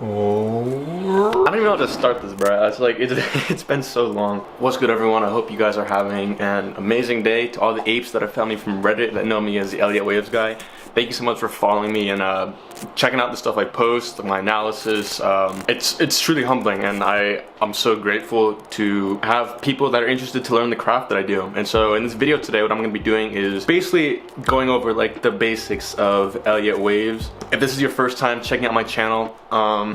I don't even know how to start this, bro. It's like, it's been so long. What's good, everyone? I hope you guys are having an amazing day. To all the apes that have found me from Reddit that know me as the Elliot Waves guy, thank you so much for following me and checking out the stuff I post, my analysis. It's truly humbling, and I'm so grateful to have people that are interested to learn the craft that I do. And so in this video today, what I'm going to be doing is basically going over like the basics of Elliot Waves. If this is your first time checking out my channel,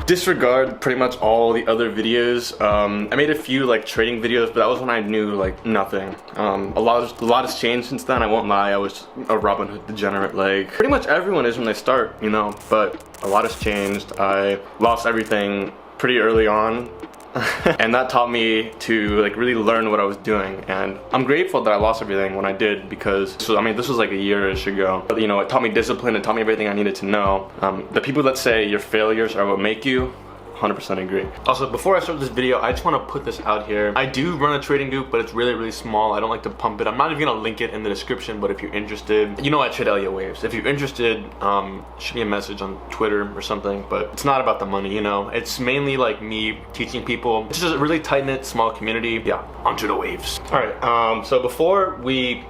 disregard pretty much all the other videos. I made a few like trading videos, but that was when I knew like nothing. A lot has changed since then. I won't lie, I was a Robin Hood degenerate, like pretty much everyone is when they start, you know, but a lot has changed. I lost everything pretty early on. And that taught me to like really learn what I was doing, and I'm grateful that I lost everything when I did, because I mean, this was like a year-ish ago, but you know, it taught me discipline, it taught me everything I needed to know. The people that say your failures are what make you, 100% agree. Also, before I start this video, I just want to put this out here. I do run a trading group, but it's really small. I don't like to pump it. I'm not even gonna link it in the description, but if you're interested, you know, I trade Elliot Waves. If you're interested, shoot me a message on Twitter or something, but it's not about the money, you know. It's mainly like me teaching people. It's just a really tight-knit, small community. Yeah, onto the waves. All right, so before we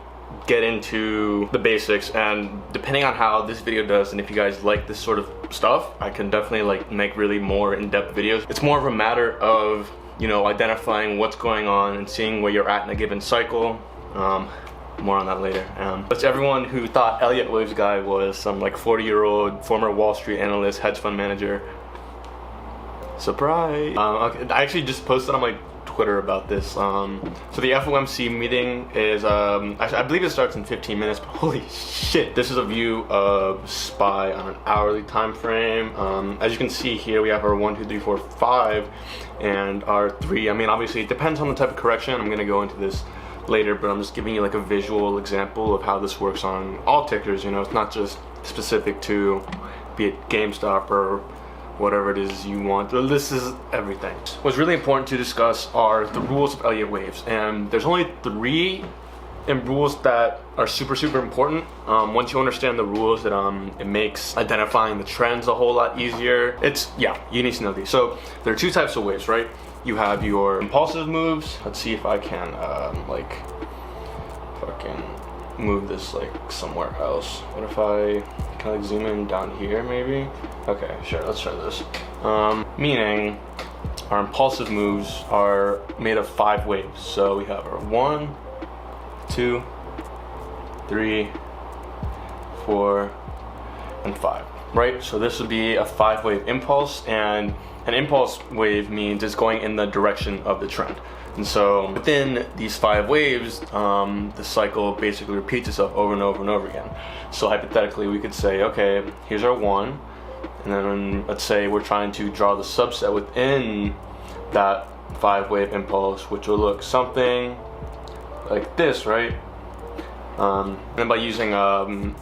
get into the basics, and depending on how this video does, and if you guys like this sort of stuff, I can definitely like make really more in-depth videos. It's more of a matter of, you know, identifying what's going on and seeing where you're at in a given cycle. More on that later. But to everyone who thought Elliot Waves guy was some like 40-year-old former Wall Street analyst, hedge fund manager, surprise. Okay, I actually just posted on my Twitter about this. So the FOMC meeting is I believe it starts in 15 minutes, but holy shit, this is a view of SPY on an hourly time frame. As you can see here, we have our 1 2 3 4 5 and our 3. I mean, obviously it depends on the type of correction. I'm gonna go into this later, but I'm just giving you like a visual example of how this works on all tickers. You know, it's not just specific to, be it Gamestop or whatever it is you want. This is everything. What's really important to discuss are the rules of Elliot Waves, and there's only 3 rules that are super important. Once you understand the rules, it makes identifying the trends a whole lot easier. You need to know these. So there are 2 types of waves, right? You have your impulsive moves. Let's see if I can like fucking move this like somewhere else. What if I can like zoom in down here maybe? Okay, sure, let's try this. Meaning our impulsive moves are made of 5 waves. So we have our 1 2 3 4 and 5, right? So this would be a 5-wave impulse, and an impulse wave means it's going in the direction of the trend. And so within these 5 waves, the cycle basically repeats itself over and over and over again. So hypothetically, we could say, okay, here's our 1, and then let's say we're trying to draw the subset within that 5-wave impulse, which will look something like this, right? And then by using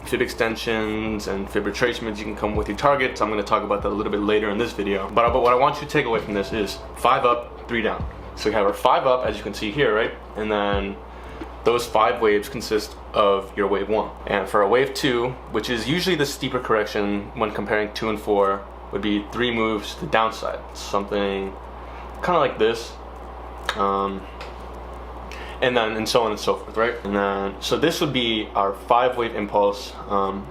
fib extensions and fib retracements, you can come with your targets. I'm going to talk about that a little bit later in this video. But what I want you to take away from this is 5 up, 3 down. So we have our 5 up, as you can see here, right? And then those 5 waves consist of your wave 1. And for a wave 2, which is usually the steeper correction when comparing 2 and 4, would be 3 moves to the downside. Something kind of like this. And so on and so forth, right? And then, so this would be our 5-wave impulse. And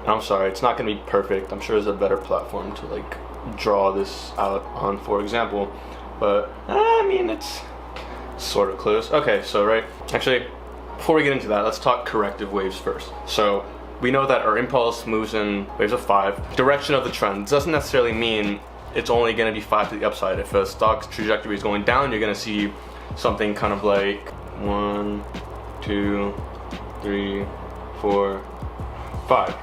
I'm sorry, it's not gonna be perfect. I'm sure there's a better platform to like draw this out on, for example. But I mean, it's sort of close. Okay, so right, actually, before we get into that, let's talk corrective waves first. So we know that our impulse moves in waves of 5. Direction of the trend doesn't necessarily mean it's only gonna be 5 to the upside. If a stock's trajectory is going down, you're gonna see something kind of like 1 2 3 4 5.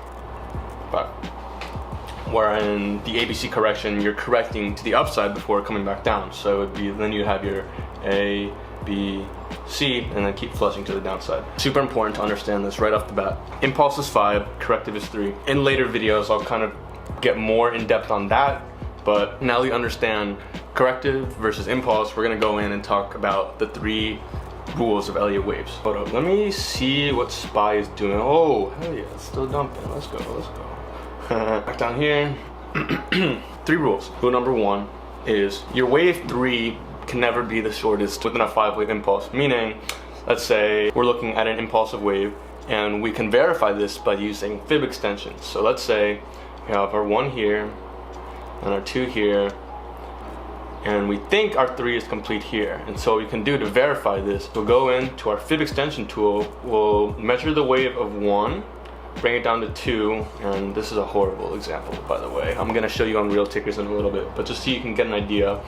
Where in the ABC correction, you're correcting to the upside before coming back down. So it'd be, then you have your A, B, C, and then keep flushing to the downside. Super important to understand this right off the bat. Impulse is 5, corrective is 3. In later videos, I'll kind of get more in depth on that. But now you understand corrective versus impulse, we're gonna go in and talk about the 3 rules of Elliot Waves. Hold up, let me see what SPY is doing. Oh, hell yeah, it's still dumping. Let's go. Back down here. three rules. Rule number one is your wave 3 can never be the shortest within a 5-wave impulse. Meaning, let's say we're looking at an impulsive wave and we can verify this by using fib extensions. So let's say we have our 1 here and our 2 here, and we think our 3 is complete here. And so what we can do to verify this, we'll go into our fib extension tool, we'll measure the wave of 1, bring it down to 2, and this is a horrible example, by the way. I'm gonna show you on real tickers in a little bit, but just so you can get an idea.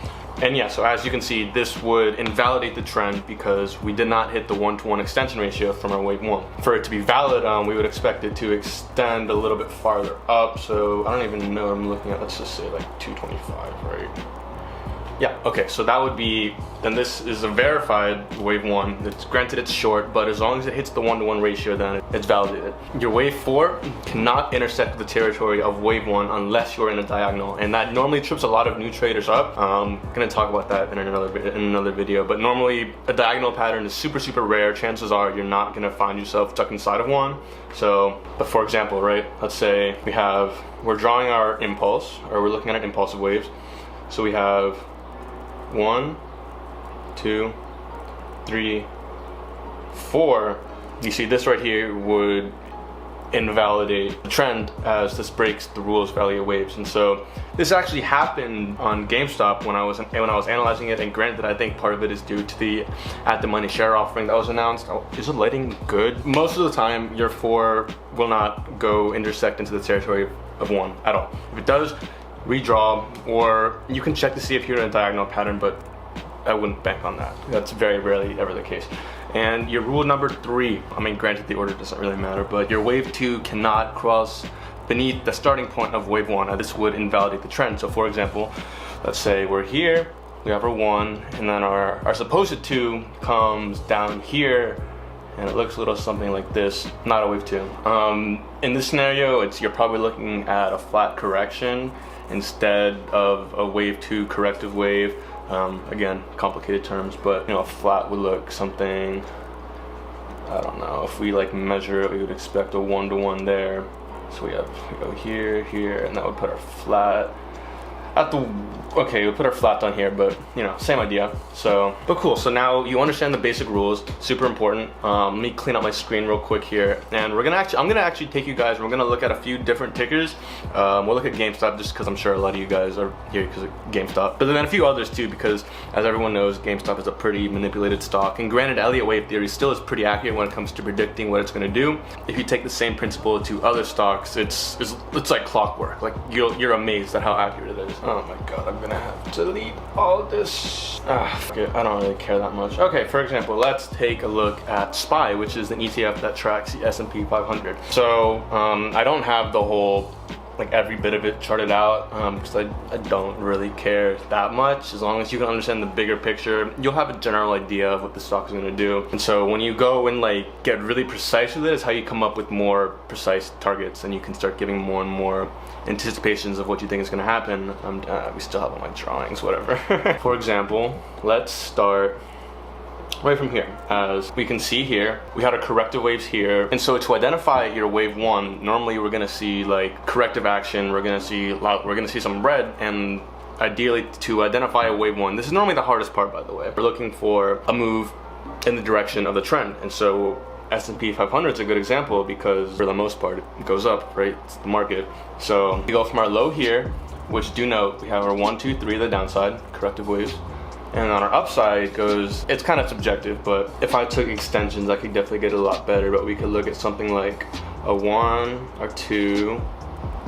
And yeah, so as you can see, this would invalidate the trend because we did not hit the 1-to-1 extension ratio from our wave 1. For it to be valid, we would expect it to extend a little bit farther up. So I don't even know what I'm looking at. Let's just say like 225, right? Yeah, okay, so that would be, then this is a verified wave 1. It's granted it's short, but as long as it hits the 1-to-1 ratio, then it's validated. Your wave 4 cannot intersect the territory of wave 1 unless you're in a diagonal, and that normally trips a lot of new traders up. I'm gonna talk about that in another video, but normally a diagonal pattern is super rare. Chances are you're not gonna find yourself stuck inside of one. So, but for example, right, let's say we're drawing our impulse, or we're looking at an impulsive waves. So we have 1, 2, 3, 4. You see this right here would invalidate the trend as this breaks the rules of Elliott waves. And so this actually happened on Gamestop when I was analyzing it, and granted I think part of it is due to the at the money share offering that was announced. Oh, is the lighting good? Most of the time your 4 will not go intersect into the territory of 1 at all. If it does, redraw, or you can check to see if you're in a diagonal pattern, but I wouldn't bank on that. That's very rarely ever the case. And your rule number 3, I mean, granted the order doesn't really matter, but your wave 2 cannot cross beneath the starting point of wave 1. Now this would invalidate the trend. So for example, let's say we're here, we have our 1, and then our supposed 2 comes down here, and it looks a little something like this. Not a wave 2. In this scenario, you're probably looking at a flat correction instead of a wave 2 corrective wave. Again, complicated terms, but you know, a flat would look something, I don't know, if we like measure it, we would expect a 1-to-1 there. So we go here, and that would put our flat at the, okay, we'll put our flat down here, but you know, same idea. So, but cool, so now you understand the basic rules, super important. Let me clean up my screen real quick here, and I'm gonna actually take you guys, we're gonna look at a few different tickers. We'll look at Gamestop just because I'm sure a lot of you guys are here because of Gamestop, but then a few others too, because as everyone knows, Gamestop is a pretty manipulated stock, and granted Elliott wave theory still is pretty accurate when it comes to predicting what it's gonna do. If you take the same principle to other stocks, it's like clockwork. Like you're amazed at how accurate it is. Oh my god, I'm gonna have to delete all this. Fuck it, I don't really care that much. Okay, for example, let's take a look at SPY, which is an ETF that tracks the S&P 500. So I don't have the whole, like every bit of it charted out, because I don't really care that much. As long as you can understand the bigger picture, you'll have a general idea of what the stock is going to do. And so when you go and like get really precise with it, is how you come up with more precise targets, and you can start giving more and more anticipations of what you think is going to happen. We still have all my drawings, whatever. For example, let's start right from here. As we can see here, we had our corrective waves here, and so to identify your wave 1, normally we're gonna see like corrective action, we're gonna see some red, and ideally to identify a wave 1, this is normally the hardest part, by the way. We're looking for a move in the direction of the trend, and so S&P 500 is a good example because for the most part it goes up, right? It's the market. So we go from our low here, which do note we have our 1, 2, 3, the downside, corrective waves. And on our upside goes, it's kind of subjective, but if I took extensions, I could definitely get it a lot better. But we could look at something like a 1, or 2,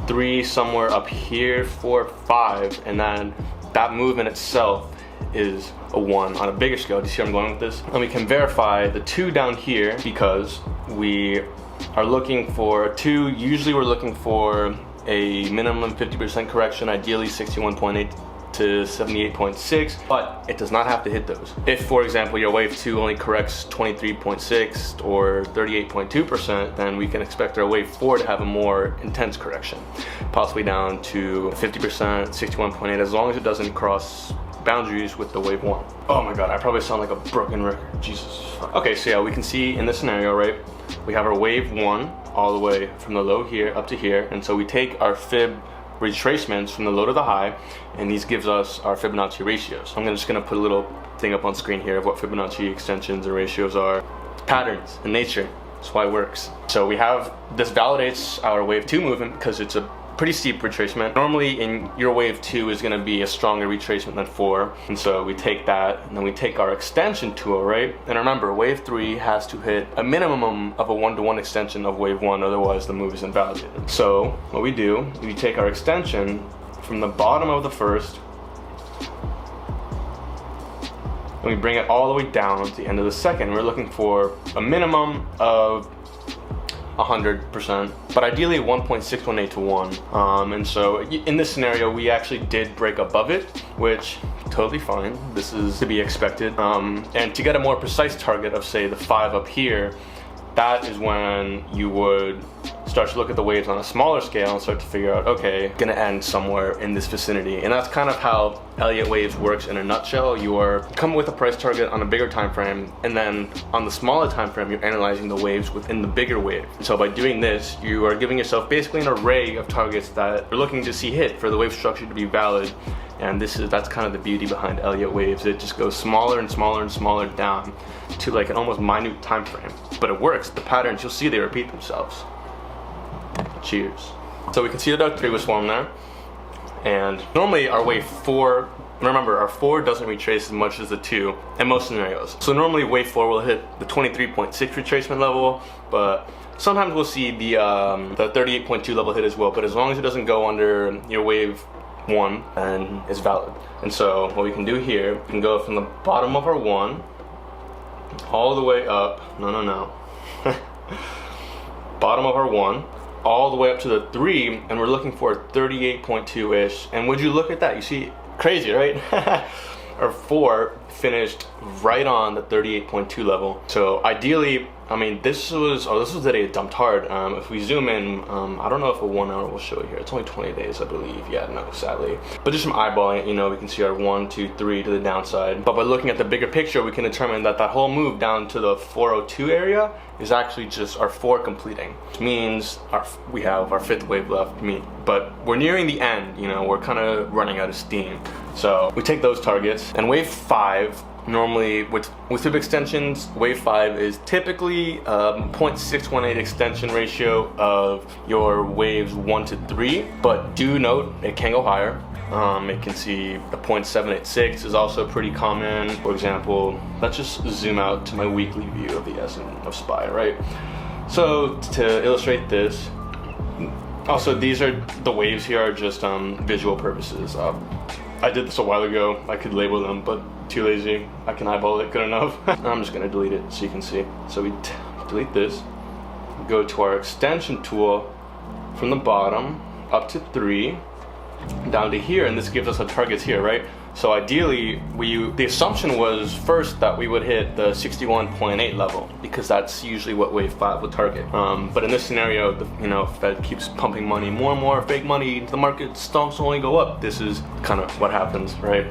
3, somewhere up here, 4, 5, and then that movement itself is a 1 on a bigger scale. Do you see where I'm going with this? And we can verify the 2 down here because we are looking for a 2. Usually we're looking for a minimum 50% correction, ideally 61.8 to 78.6, but it does not have to hit those. If, for example, your wave 2 only corrects 23.6 or 38.2%, then we can expect our wave 4 to have a more intense correction, possibly down to 50%, 61.8, as long as it doesn't cross boundaries with the wave 1. Oh my god, I probably sound like a broken record, Jesus. Okay, so yeah, we can see in this scenario, right, we have our wave 1 all the way from the low here up to here, and so we take our fib retracements from the low to the high, and these gives us our Fibonacci ratios. I'm just gonna put a little thing up on screen here of what Fibonacci extensions and ratios are. Patterns in nature, that's why it works. So we have, this validates our wave 2 movement because it's a pretty steep retracement. Normally in your wave 2 is gonna be a stronger retracement than 4. And so we take that, and then we take our extension tool, right? And remember, wave 3 has to hit a minimum of a 1-to-1 extension of wave 1, otherwise the move is invalidated. So what we do, we take our extension from the bottom of the first, and we bring it all the way down to the end of the second. We're looking for a minimum of 100%, but ideally 1.618 to 1. And so in this scenario, we actually did break above it, which totally fine. This is to be expected. And to get a more precise target of, say, the 5 up here, that is when you would start to look at the waves on a smaller scale and start to figure out, okay, gonna end somewhere in this vicinity. And that's kind of how Elliott waves works in a nutshell. You are coming with a price target on a bigger time frame, and then on the smaller time frame, you're analyzing the waves within the bigger wave. So by doing this, you are giving yourself basically an array of targets that you're looking to see hit for the wave structure to be valid. And that's kind of the beauty behind Elliott waves. It just goes smaller and smaller and smaller down to like an almost minute time frame. But it works. The patterns, you'll see, they repeat themselves. Cheers. So we can see the dark 3 was formed there. And normally our wave 4, remember, our 4 doesn't retrace as much as the 2 in most scenarios. So normally wave 4 will hit the 23.6 retracement level, but sometimes we'll see the 38.2 level hit as well. But as long as it doesn't go under your wave 1, then it's valid. And so what we can do here, we can go from the bottom of our 1 all the way up, bottom of our 1 all the way up to the 3, and we're looking for 38.2-ish. And would you look at that, you see, crazy, right? Our 4 finished right on the 38.2 level. So ideally, I mean, this was the day it dumped hard. If we zoom in, I don't know if a 1 hour will show here. It's only 20 days, I believe. Yeah, no, sadly. But just from eyeballing it, you know, we can see our 1, 2, 3 to the downside. But by looking at the bigger picture, we can determine that that whole move down to the 402 area is actually just our 4 completing, which means we have our 5th wave left. But we're nearing the end, you know, we're kind of running out of steam. So we take those targets, and wave 5, normally with tube extensions, wave 5 is typically 0.618 extension ratio of your waves 1 to 3, but do note it can go higher. It can see a 0.786 is also pretty common. For example, let's just zoom out to my weekly view of the S of SPY, right? So to illustrate this, also these are the waves here are just visual purposes. I did this a while ago. I could label them, but too lazy. I can eyeball it good enough. I'm just gonna delete it so you can see. So we delete this, go to our extension tool from the bottom up to 3, down to here, and this gives us our targets here, right? So ideally, the assumption was first that we would hit the 61.8 level, because that's usually what wave 5 would target. But in this scenario, you know, Fed keeps pumping money, more and more fake money into the market, stocks only go up. This is kind of what happens, right?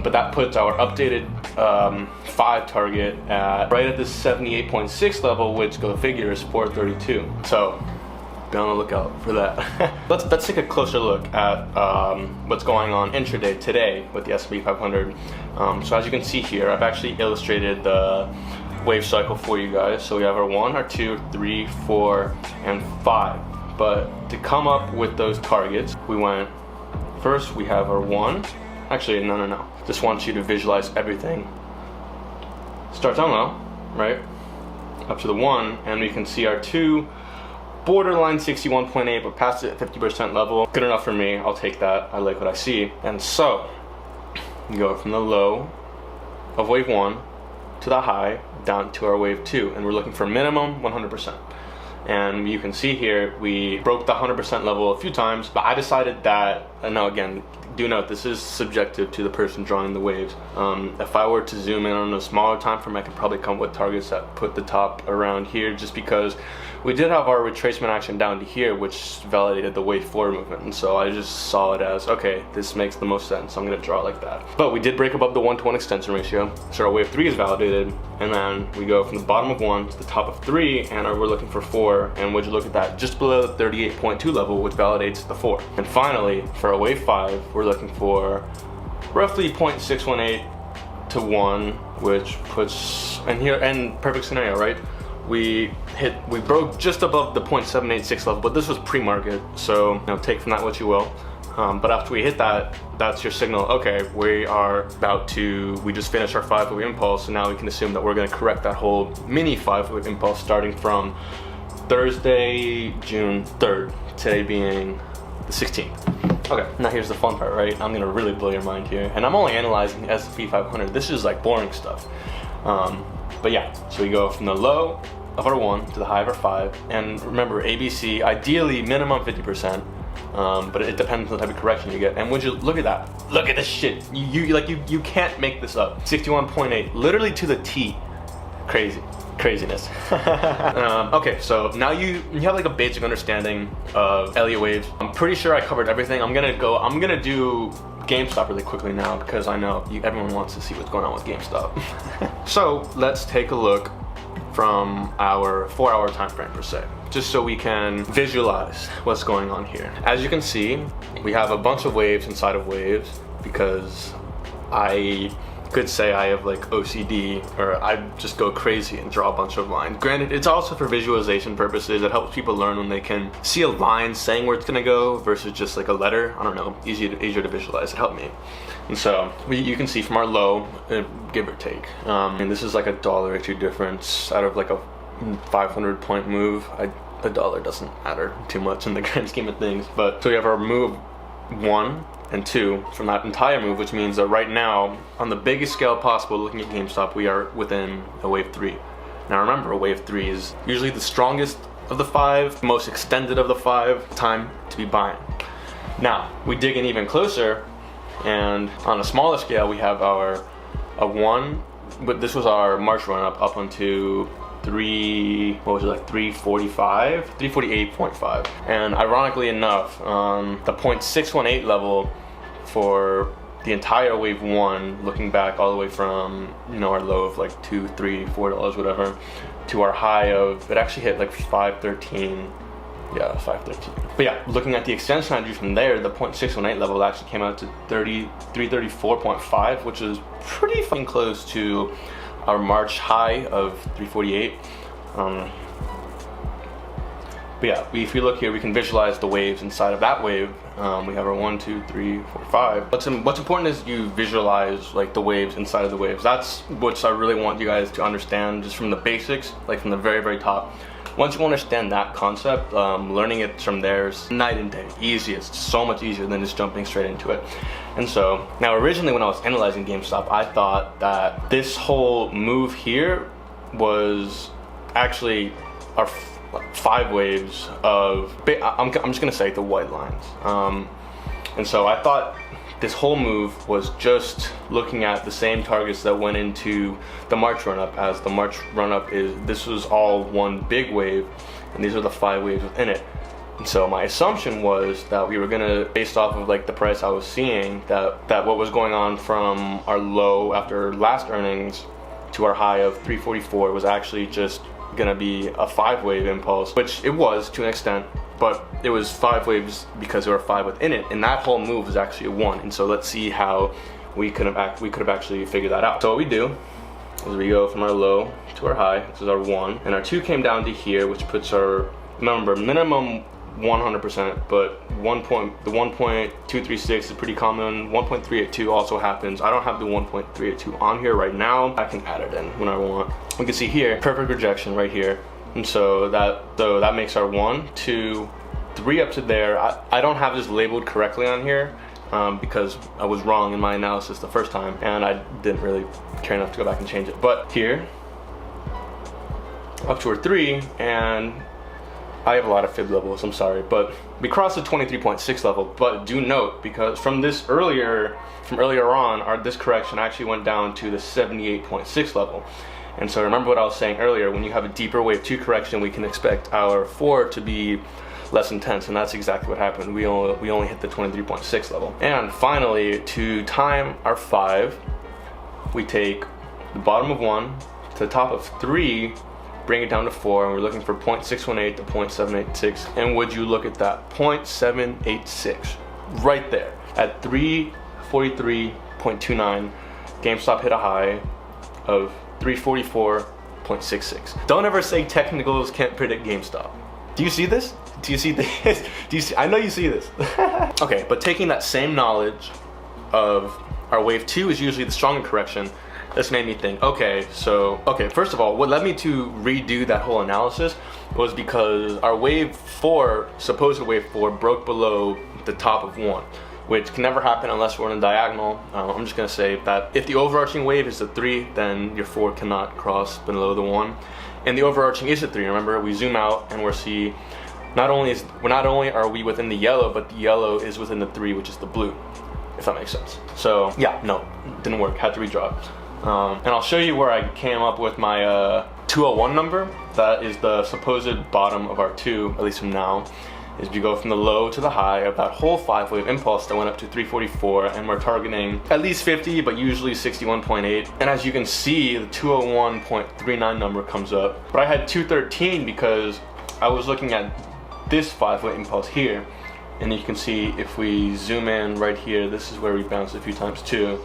But that puts our updated 5 target right at the 78.6 level, which, go figure, is 432. So be on the lookout for that. Let's take a closer look at what's going on intraday today with the S&P 500. So as you can see here, I've actually illustrated the wave cycle for you guys. So we have our 1, our 2, 3, 4, and 5. But to come up with those targets, we went, first we have our 1. Actually, no. Just want you to visualize everything. Start down low, right? Up to the 1, and we can see our 2, borderline 61.8, but past it 50% level. Good enough for me, I'll take that. I like what I see. And so, we go from the low of wave 1 to the high down to our wave 2, and we're looking for minimum 100%. And you can see here, we broke the 100% level a few times, but I decided that, and now again, do note this is subjective to the person drawing the waves. If I were to zoom in on a smaller time frame, I could probably come with targets that put the top around here, just because we did have our retracement action down to here, which validated the wave 4 movement, and so I just saw it as, okay, this makes the most sense, I'm going to draw it like that. But we did break above the 1-to-1 extension ratio, so our wave 3 is validated, and then we go from the bottom of 1 to the top of 3, and we're looking for 4, and would you look at that, just below the 38.2 level, which validates the 4. And finally, for a wave 5, we're looking for roughly 0.618 to 1, which puts, and here, and perfect scenario, right? We broke just above the 0.786 level, but this was pre-market, so you know, take from that what you will. But after we hit that, that's your signal, okay, we just finished our 5-wave impulse, so now we can assume that we're gonna correct that whole mini 5-wave impulse starting from Thursday, June 3rd, today being the 16th. Okay, now here's the fun part, right? I'm gonna really blow your mind here, and I'm only analyzing the S&P 500. This is like boring stuff. But yeah, so we go from the low of our 1 to the high of our 5, and remember, ABC, ideally minimum 50%, but it depends on the type of correction you get. And would you look at that? Look at this shit. You can't make this up. 61.8, literally to the T. Craziness. Okay, so now you have like a basic understanding of Elliott waves. I'm pretty sure I covered everything. I'm gonna do Gamestop really quickly now, because I know everyone wants to see what's going on with Gamestop. So let's take a look from our 4-hour time frame per se, just so we can visualize what's going on here. As you can see, we have a bunch of waves inside of waves, because I could say I have like OCD, or I just go crazy and draw a bunch of lines. Granted, it's also for visualization purposes. It helps people learn when they can see a line saying where it's gonna go versus just like a letter. I don't know, easier to visualize. It helped me. And so you can see from our low, give or take, and this is like $1 or $2 difference out of like a 500 point move. A dollar doesn't matter too much in the grand scheme of things. But so we have our move 1 and 2 from that entire move, which means that right now, on the biggest scale possible, looking at GameStop, we are within a wave 3. Now remember, a wave 3 is usually the strongest of the 5, most extended of the 5, time to be buying. Now, we dig in even closer, and on a smaller scale, we have a 1, but this was our March run up onto 348.5, and ironically enough, the 0.618 level for the entire wave 1, looking back all the way from, you know, our low of like $2, $3, $4, whatever, to our high of, it actually hit like 513. Yeah, 513. But yeah, looking at the extension I drew from there, the 0.618 level actually came out to 334.5, which is pretty fucking close to our March high of 348. But yeah, if we look here, we can visualize the waves inside of that wave. We have our 1, 2, 3, 4, 5. What's important is you visualize like the waves inside of the waves. That's what I really want you guys to understand, just from the basics, like from the very, very top. Once you understand that concept, learning it from there is night and day. Easiest, so much easier than just jumping straight into it. And so, now originally when I was analyzing GameStop, I thought that this whole move here was actually our 5 waves of, I'm just gonna say the white lines. And so I thought this whole move was just looking at the same targets that went into the March run-up, as the March run-up this was all one big wave, and these are the 5 waves within it. And so my assumption was that we were gonna, based off of like the price I was seeing, that what was going on from our low after last earnings to our high of 344 was actually just gonna be a 5-wave impulse, which it was to an extent, but it was 5 waves because there were 5 within it, and that whole move was actually a 1. And so let's see how we could have actually figured that out. So what we do is we go from our low to our high. This is our 1, and our 2 came down to here, which puts our number minimum 100%, but the 1.236 is pretty common. 1.382 also happens. I don't have the 1.382 on here right now. I can add it in when I want. We can see here, perfect rejection right here. And so that makes our 1, 2, 3 up to there. I don't have this labeled correctly on here because I was wrong in my analysis the first time, and I didn't really care enough to go back and change it. But here, up to our 3, and I have a lot of fib levels, I'm sorry, but we crossed the 23.6 level. But do note, because from earlier on, this correction actually went down to the 78.6 level. And so remember what I was saying earlier, when you have a deeper wave 2 correction, we can expect our 4 to be less intense, and that's exactly what happened. We only hit the 23.6 level. And finally, to time our 5, we take the bottom of 1 to the top of 3, bring it down to 4, and we're looking for 0.618 to 0.786. And would you look at that, 0.786 right there at 343.29. Gamestop hit a high of 344.66. Don't ever say technicals can't predict GameStop. Do you see this? Do you see this? Do you see? I know you see this. Okay, but taking that same knowledge of our wave 2 is usually the stronger correction, this made me think, okay, first of all, what led me to redo that whole analysis was because our wave 4, supposed wave 4, broke below the top of 1, which can never happen unless we're in a diagonal. I'm just gonna say that if the overarching wave is a 3, then your 4 cannot cross below the 1. And the overarching is a 3, remember, we zoom out and we'll see not only are we within the yellow, but the yellow is within the 3, which is the blue, if that makes sense. So yeah, no, didn't work, had to redraw. And I'll show you where I came up with my 201 number. That is the supposed bottom of our 2, at least from now, is you go from the low to the high of that whole 5-wave impulse that went up to 344, and we're targeting at least 50, but usually 61.8. And as you can see, the 201.39 number comes up. But I had 213 because I was looking at this 5-wave impulse here, and you can see if we zoom in right here, this is where we bounced a few times too,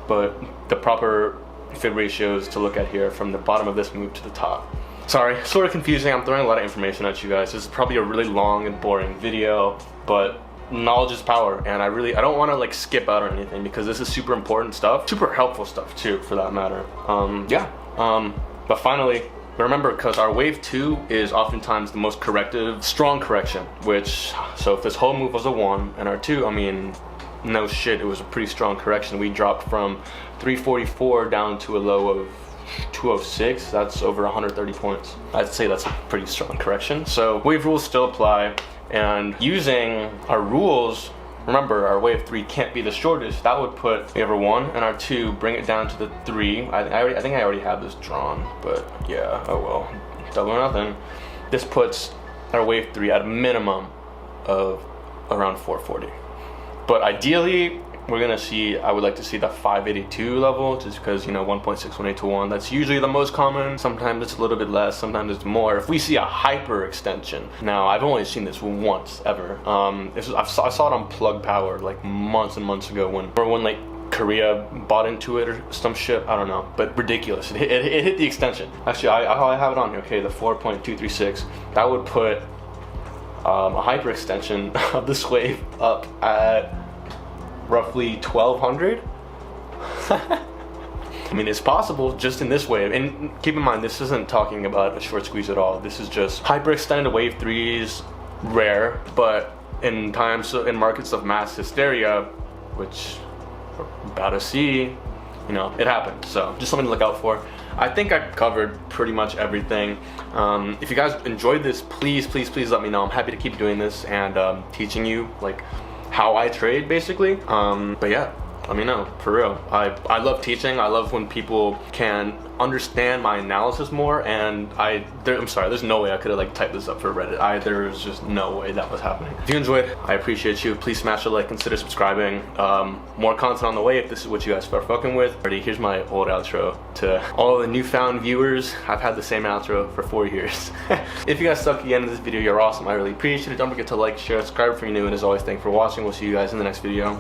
but the proper fib ratios to look at here from the bottom of this move to the top. Sorry, sort of confusing. I'm throwing a lot of information at you guys. This is probably a really long and boring video, but knowledge is power, and I don't want to like skip out on anything because this is super important stuff, super helpful stuff too, for that matter. But finally, remember, because our wave 2 is oftentimes the most corrective, strong correction, which, so if this whole move was a 1 and our 2, I mean, no shit, it was a pretty strong correction. We dropped from 344 down to a low of 206. That's over 130 points. I'd say that's a pretty strong correction. So wave rules still apply, and using our rules, remember our wave 3 can't be the shortest. That would put we have our 1 and our 2, bring it down to the 3. I think I already have this drawn, but yeah, oh well, double or nothing. This puts our wave 3 at a minimum of around 440. But ideally, we're gonna see, I would like to see the 582 level, just because, you know, 1.618 to 1, that's usually the most common. Sometimes it's a little bit less, sometimes it's more. If we see a hyper extension, now I've only seen this once ever. I saw it on Plug Power like months and months ago when like Korea bought into it or some shit, I don't know, but ridiculous. It hit the extension. Actually, I have it on here, okay, the 4.236. That would put a hyper extension of this wave up at roughly 1200. I mean, it's possible just in this wave, and keep in mind this isn't talking about a short squeeze at all. This is just hyperextended wave 3s, rare, but in markets of mass hysteria, which we're about to see, you know, it happens. So just something to look out for. I think I covered pretty much everything. If you guys enjoyed this, please let me know. I'm happy to keep doing this and teaching you like how I trade, basically. But yeah, let me know, for real. I love teaching. I love when people can understand my analysis more, and I'm sorry, there's no way I could have like typed this up for Reddit. There's just no way that was happening. If you enjoyed, I appreciate you. Please smash a like, consider subscribing. More content on the way if this is what you guys are fucking with. Already, here's my old outro to all the newfound viewers. I've had the same outro for 4 years. If you guys stuck to the end of this video, you're awesome. I really appreciate it. Don't forget to like, share, subscribe if you're new, and as always, thanks for watching. We'll see you guys in the next video.